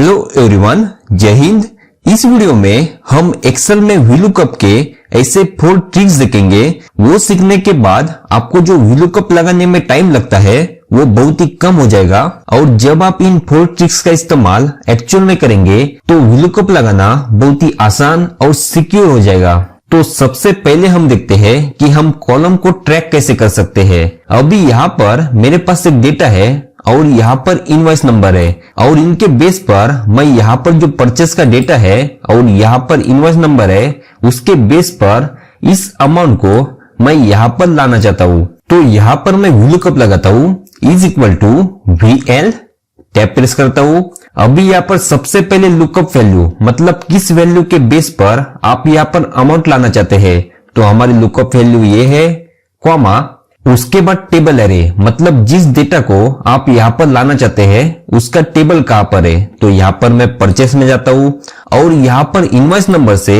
Hello everyone, जय हिंद। इस video में हम एक्सेल में VLOOKUP के ऐसे 4 ट्रिक्स देखेंगे। वो सीखने के बाद आपको जो VLOOKUP लगाने में टाइम लगता है वो बहुत ही कम हो जाएगा। और जब आप इन 4 ट्रिक्स का इस्तेमाल एक्चुअल में करेंगे तो VLOOKUP लगाना बहुत ही आसान और सिक्योर हो जाएगा। तो सबसे पहले हम देखते हैं कि हम कॉलम को ट्रैक कैसे कर सकते हैं। अभी यहाँ पर मेरे पास एक डेटा है और यहाँ पर इनवॉइस नंबर है और इनके बेस पर मैं यहाँ पर जो परचेस का डेटा है और यहाँ पर इनवॉइस नंबर है उसके बेस पर इस अमाउंट को मैं यहाँ पर लाना चाहता हूँ। तो यहाँ पर मैं VLOOKUP लगाता हूँ is equal to VL, tab press करता हूँ। अभी यहाँ पर सबसे पहले लुकअप वैल्यू मतलब किस वैल्यू के बेस पर आप यहाँ पर अमाउंट लाना चाहते हैं, तो हमारी लुकअप वैल्यू ये है, कॉमा उसके बाद टेबल एरे मतलब जिस डेटा को आप यहाँ पर लाना चाहते हैं उसका टेबल कहां पर है। तो यहाँ पर मैं परचेस में जाता हूँ और यहाँ पर इनवॉइस नंबर से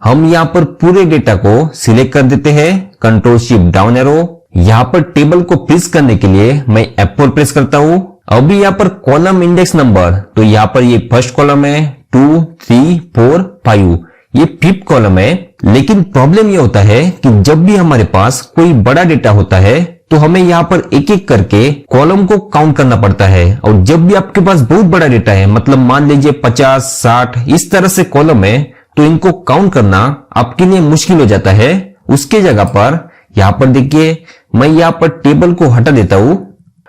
हम यहाँ पर पूरे डेटा को सिलेक्ट कर देते हैं, कंट्रोल शिफ्ट डाउन एरो। यहाँ पर टेबल को प्रेस करने के लिए मैं F4 प्रेस करता हूँ। अभी यहाँ पर कॉलम इंडेक्स नंबर, तो यहाँ पर ये फर्स्ट कॉलम है, 2, 3, 4, 5, ये 5th कॉलम है। लेकिन प्रॉब्लम ये होता है कि जब भी हमारे पास कोई बड़ा डेटा होता है तो हमें यहाँ पर एक एक करके कॉलम को काउंट करना पड़ता है। और जब भी आपके पास बहुत बड़ा डेटा है मतलब मान लीजिए 50, 60 इस तरह से कॉलम है तो इनको काउंट करना आपके लिए मुश्किल हो जाता है। उसके जगह पर यहाँ पर देखिए मैं यहाँ पर टेबल को हटा देता हूँ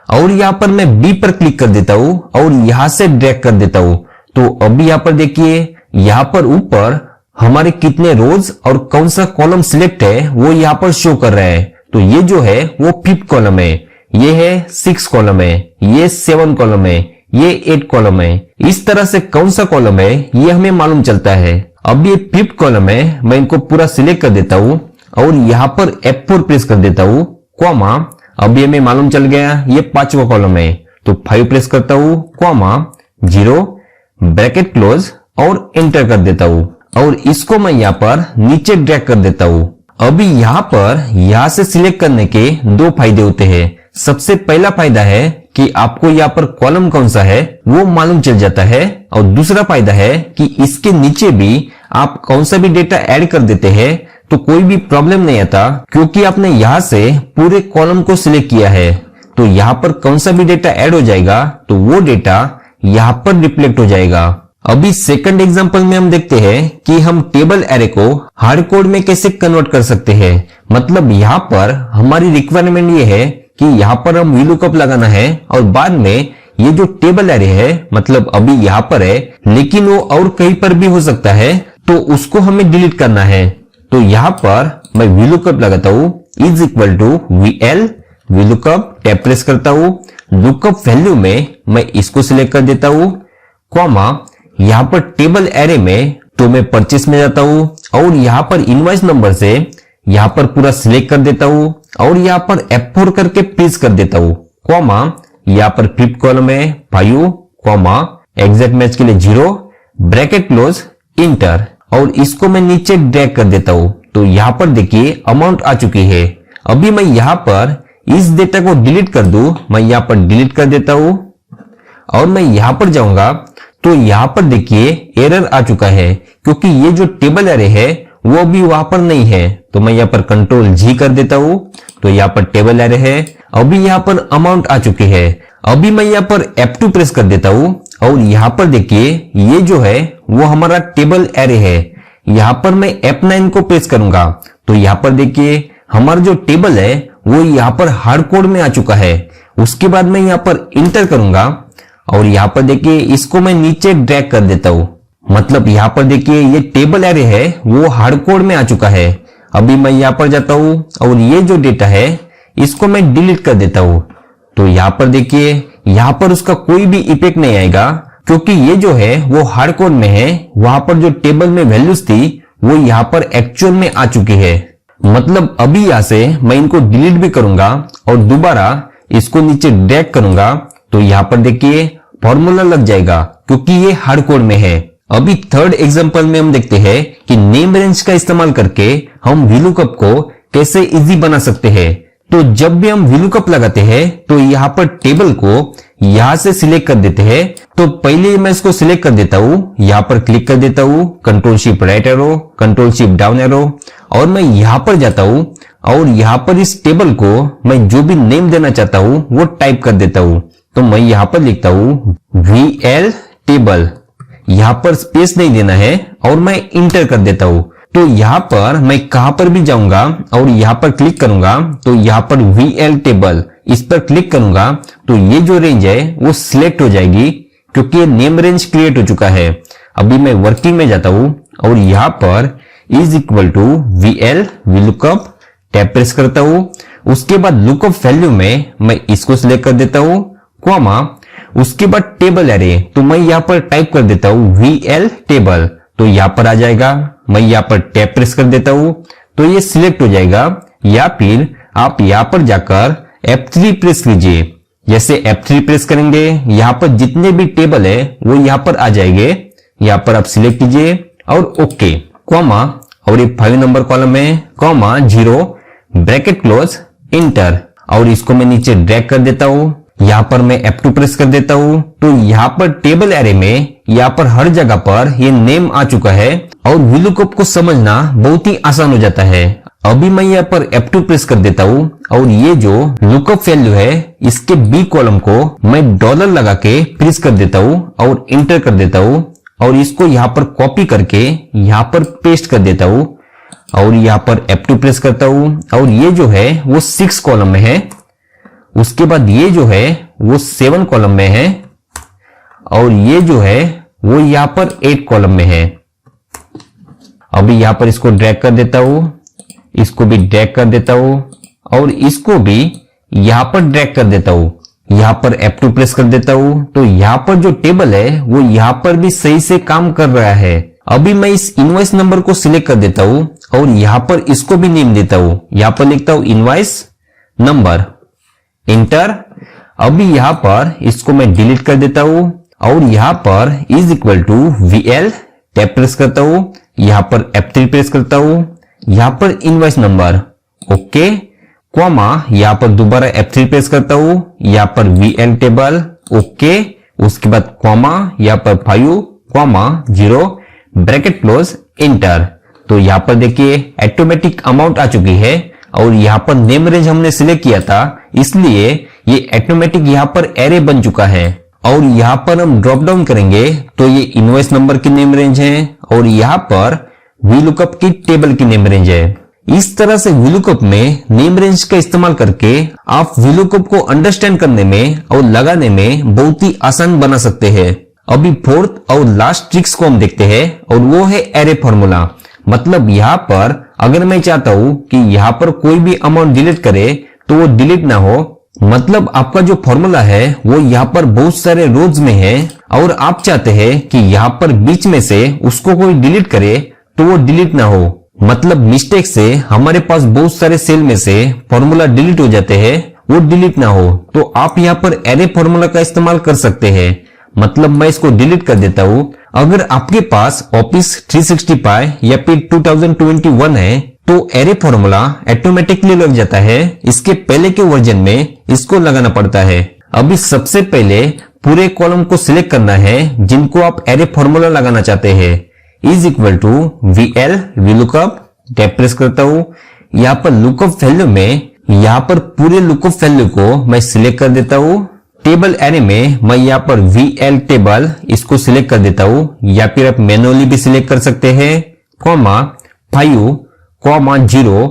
और यहाँ पर मैं B पर क्लिक कर देता हूँ और यहाँ से ड्रैग कर देता हूँ। तो अभी यहाँ पर देखिए यहाँ पर ऊपर हमारे कितने रोज और कौन सा कॉलम सिलेक्ट है वो यहाँ पर शो कर रहा है। तो ये जो है वो 5th कॉलम है, ये है 6 कॉलम है, ये 7 कॉलम है, ये 8 कॉलम है। इस तरह से कौन सा कॉलम है ये हमें मालूम चलता है। अब ये 5th कॉलम है, मैं इनको पूरा सिलेक्ट कर देता हूँ और यहाँ पर F4 प्रेस कर देता हूँ, कॉमा अब ये हमें मालूम चल गया ये 5वां कॉलम है। तो 5 प्रेस करता हूँ, कॉमा 0, ब्रैकेट क्लोज और एंटर कर देता हूँ और इसको मैं यहाँ पर नीचे ड्रैग कर देता हूँ। अभी यहाँ पर यहाँ से सिलेक्ट करने के 2 फायदे होते हैं। सबसे पहला फायदा है कि आपको यहाँ पर कॉलम कौन सा है वो मालूम चल जाता है और दूसरा फायदा है कि इसके नीचे भी आप कौन सा भी डेटा ऐड कर देते हैं तो कोई भी प्रॉब्लम नहीं आता, क्योंकि आपने यहाँ से पूरे कॉलम को सिलेक्ट किया है। तो यहाँ पर कौन सा भी डेटा ऐड हो जाएगा तो वो डेटा यहाँ पर रिफ्लेक्ट हो जाएगा। अभी सेकंड एग्जांपल में हम देखते हैं कि हम टेबल एरे को हार्ड कोड में कैसे कन्वर्ट कर सकते हैं। मतलब यहाँ पर हमारी रिक्वायरमेंट ये है कि यहाँ पर हम VLOOKUP लगाना है और बाद में ये जो टेबल एरे है मतलब अभी यहाँ पर है लेकिन वो और कहीं पर भी हो सकता है तो उसको हमें डिलीट करना है। तो यहाँ पर मैं VLOOKUP लगाता हूँ is equal to VL, VLOOKUP tab press करता हूँ। लुकअप वैल्यू में मैं इसको सिलेक्ट कर देता हूँ, कॉमा यहाँ पर टेबल एरे में तो मैं परचेस में जाता हूँ और यहाँ पर इनवॉइस नंबर से यहाँ पर पूरा सिलेक्ट कर देता हूँ और यहाँ पर F4 करके प्रेस कर देता हूँ, कॉमा यहाँ पर 5th कॉलम है 5, कॉमा एग्जैक्ट मैच के लिए 0, ब्रैकेट क्लोज, इंटर और इसको मैं नीचे ड्रैग कर देता हूँ। तो यहाँ पर देखिए अमाउंट आ चुकी है। अभी मैं यहाँ पर इस डेटा को डिलीट कर दूं, मैं यहाँ पर डिलीट कर देता हूँ और मैं यहाँ पर जाऊंगा तो यहाँ पर देखिए एरर आ चुका है क्योंकि ये जो टेबल एरे है वो भी वहां पर नहीं है। तो मैं यहाँ पर कंट्रोल G कर देता हूँ तो यहाँ पर टेबल एरे है। अभी यहाँ पर अमाउंट आ चुकी है। अभी मैं यहाँ पर F2 प्रेस कर देता हूँ और यहाँ पर देखिए ये जो है वो हमारा टेबल एरे है। यहाँ पर मैं F9 को प्रेस करूंगा तो यहाँ पर देखिए हमारा जो टेबल है वो यहाँ पर हार्ड कोड में आ चुका है। उसके बाद मैं यहाँ पर इंटर करूंगा और यहाँ पर देखिए इसको मैं नीचे ड्रैग कर देता हूँ। मतलब यहाँ पर देखिए ये टेबल एरे है वो हार्ड कोड में आ चुका है। अभी मैं यहाँ पर जाता हूँ और ये जो डेटा है इसको मैं डिलीट कर देता हूँ। तो यहाँ पर देखिए यहाँ पर उसका कोई भी इफेक्ट नहीं आएगा क्योंकि ये जो है वो हार्ड कोड में है। वहां पर जो टेबल में वैल्यूज थी वो यहाँ पर एक्चुअल में आ चुकी है। मतलब अभी यहाँ से मैं इनको डिलीट भी करूंगा और दोबारा इसको नीचे ड्रैग करूंगा तो यहाँ पर देखिए फॉर्मूला लग जाएगा क्योंकि ये हार्ड कोड में है। अभी थर्ड एग्जांपल में हम देखते हैं कि नेम रेंज का इस्तेमाल करके हम VLOOKUP को कैसे इजी बना सकते हैं। तो जब भी हम VLOOKUP लगाते हैं तो यहाँ पर टेबल को यहां से सिलेक्ट कर देते हैं। तो पहले मैं इसको सिलेक्ट कर देता हूं, यहां पर क्लिक कर देता हूं, control shift right arrow, control shift down arrow, और मैं यहां पर जाता हूं और यहां पर इस टेबल को मैं जो भी नेम देना चाहता हूं वो टाइप कर देता हूं। तो मैं यहां पर लिखता हूं VL टेबल, यहां पर स्पेस नहीं देना है और मैं इंटर कर देता हूं। तो यहां पर मैं कहां पर भी जाऊंगा और यहां पर क्लिक करूंगा तो यहां पर VL टेबल इस पर क्लिक करूंगा तो ये जो रेंज है वो सिलेक्ट हो जाएगी, क्योंकि ये नेम रेंज क्रिएट हो चुका है। अभी मैं वर्किंग में जाता हूं और यहां पर is equal to VL VLOOKUP tab press करता हूं। उसके बाद लुकअप वैल्यू में मैं इसको सिलेक्ट कर देता हूं, कॉमा, उसके बाद टेबल एरे, तो मैं यहां पर टाइप कर देता हूं VL टेबल, तो यहां पर आ जाएगा। मैं यहां पर टैब प्रेस कर देता हूं तो ये सिलेक्ट हो जाएगा। या फिर आप यहां पर जाकर F3 प्रेस कीजिए। जैसे F3 प्रेस करेंगे यहां पर जितने भी टेबल है वो यहां पर आ जाएंगे। यहां पर आप सिलेक्ट कीजिए और ओके, कॉमा, और ये 5 नंबर कॉलम में कॉमा 0 ब्रैकेट क्लोज इंटर, और इसको मैं नीचे ड्रैग कर देता हूं। यहां पर मैं F2 प्रेस कर देता हूं तो यहां पर टेबल एरे में यहां पर हर जगह पर ये नेम आ चुका है और VLOOKUP को समझना बहुत ही आसान हो जाता है। अभी मैं यहां पर F2 प्रेस कर देता हूं और ये जो लुकअप वैल्यू है इसके B कॉलम को मैं डॉलर लगा के प्रेस कर देता हूं और इंटर कर देता हूं, और इसको यहां पर कॉपी करके यहां पर पेस्ट कर देता हूं और यहां पर F2 प्रेस करता हूं और ये जो है वो 6 कॉलम में है। उसके बाद ये जो है वो 7 कॉलम में है और ये जो है वो यहां पर 8 कॉलम में है। अभी यहां पर इसको ड्रैग कर देता हूं, इसको भी ड्रैग कर देता हूं और इसको भी यहां पर ड्रैग कर देता हूं। यहां पर F2 प्रेस कर देता हूं तो यहां पर जो टेबल है वो यहां पर भी सही से काम कर रहा है। अभी मैं इस इनवॉइस नंबर को सिलेक्ट कर देता हूं और यहां पर इसको भी नेम देता हूं। यहां पर लिखता हूं इनवॉइस नंबर, इंटर। अभी यहां पर इसको मैं डिलीट कर देता हूं और यहां पर is equal to VL tab press करता हूं, यहां पर F3 प्रेस करता हूं, यहां पर इनवॉइस नंबर, ओके, कॉमा, यहां पर दोबारा F3 प्रेस करता हूं, यहां पर VL टेबल, ओके, उसके बाद कॉमा, यहां पर 5 कॉमा 0 ब्रैकेट क्लोज इंटर। तो यहां पर देखिए ऑटोमेटिक अमाउंट आ चुकी है और यहां पर नेम रेंज हमने सिलेक्ट किया था इसलिए ये ऑटोमेटिक यहां पर एरे बन चुका है। और यहां पर हम ड्रॉप डाउन करेंगे तो ये इनवॉइस नंबर की नेम रेंज है और यहां पर VLOOKUP की टेबल की नेम रेंज है। इस तरह से VLOOKUP में नेम रेंज का इस्तेमाल करके आप VLOOKUP को अंडरस्टैंड करने में और लगाने में बहुत ही आसान बना सकते हैं। अभी फोर्थ और लास्ट ट्रिक्स को हम देखते हैं और वो है एरे फॉर्मूला। मतलब यहां पर अगर मैं चाहता हूं कि यहां पर कोई भी अमाउंट डिलीट करे तो वो डिलीट ना हो, मतलब आपका जो फॉर्मूला है वो यहाँ पर बहुत सारे रोज में है और आप चाहते हैं कि यहाँ पर बीच में से उसको कोई डिलीट करे तो वो डिलीट ना हो, मतलब मिस्टेक से हमारे पास बहुत सारे सेल में से फॉर्मूला डिलीट हो जाते हैं, वो डिलीट ना हो तो आप यहाँ पर एरे फॉर्मूला का इस्तेमाल कर सकते हैं। मतलब मैं इसको डिलीट कर देता हूं। अगर आपके पास ऑफिस 365 या फिर 2021 है तो एरे फॉर्मूला ऑटोमेटिकली लग जाता है। इसके पहले के वर्जन में इसको लगाना पड़ता है। अभी सबसे पहले पूरे कॉलम को सिलेक्ट करना है जिनको आप एरे फॉर्मूला लगाना चाहते हैं। Is equal to VL VLOOKUP tab press करता हूं। यहाँ पर लुकअप वैल्यू में यहाँ पर पूरे लुकअप वैल्यू को मैं सिलेक्ट कर देता हूं। टेबल एरे में मैं यहाँ पर VL टेबल इसको सिलेक्ट कर देता हूं या फिर आप मैनुअली भी सिलेक्ट कर सकते हैं, कॉमा 5 कॉमा 0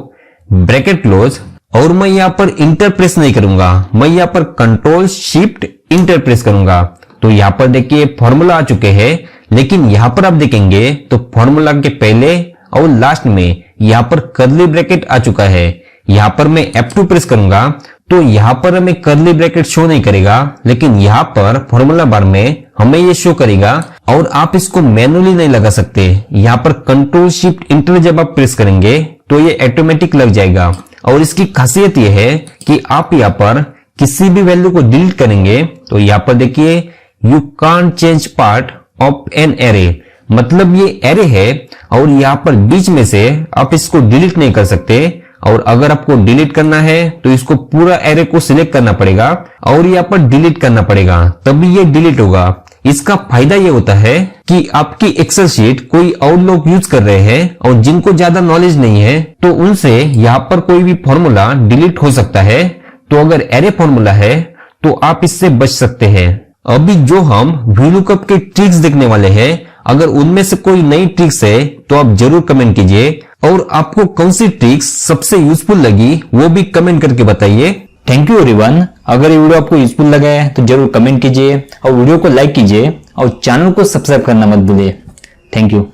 ब्रैकेट क्लोज, और मैं यहाँ पर इंटर प्रेस नहीं करूंगा, मैं यहाँ पर कंट्रोल शिफ्ट इंटर प्रेस करूंगा। तो यहाँ पर देखिए फॉर्मूला आ चुके हैं, लेकिन यहाँ पर आप देखेंगे तो फॉर्मूला के पहले और लास्ट में यहाँ पर कर्ली ब्रैकेट आ चुका है। यहाँ पर मैं F2 प्रेस करूंगा तो यहाँ पर हमें कर्ली ब्रैकेट शो नहीं करेगा, लेकिन यहाँ पर फॉर्मूला बार में हमें ये शो करेगा और आप इसको मैनुअली नहीं लगा सकते। यहाँ पर कंट्रोल शिफ्ट इंटर जब आप प्रेस करेंगे तो ये ऑटोमेटिक लग जाएगा। और इसकी खासियत ये है कि आप यहाँ पर किसी भी वैल्यू को डिलीट करेंगे तो यहाँ पर देखिए you can't change part of an array, मतलब ये एरे है और यहाँ पर बीच में से आप इसको डिलीट नहीं कर सकते और अगर आपको डिलीट करना है तो इसको पूरा एरे को सिलेक्ट करना पड़ेगा और यहाँ पर डिलीट करना पड़ेगा, तभी ये डिलीट होगा। इसका फायदा ये होता है कि आपकी एक्सेल शीट कोई और लोग यूज कर रहे हैं और जिनको ज्यादा नॉलेज नहीं है तो उनसे यहाँ पर कोई भी फॉर्मूला डिलीट हो सकता है। तो अगर एरे फॉर्मूला है तो आप इससे बच सकते हैं। अभी जो हम VLOOKUP के ट्रिक्स देखने वाले हैं, अगर उनमें से कोई नई ट्रिक्स है तो आप जरूर कमेंट कीजिए और आपको कौन सी ट्रिक्स सबसे यूजफुल लगी वो भी कमेंट करके बताइए। Thank you everyone. अगर ये वीडियो आपको यूजफुल लगा है तो जरूर कमेंट कीजिए और वीडियो को लाइक कीजिए और चैनल को सब्सक्राइब करना मत भूलिए। Thank you.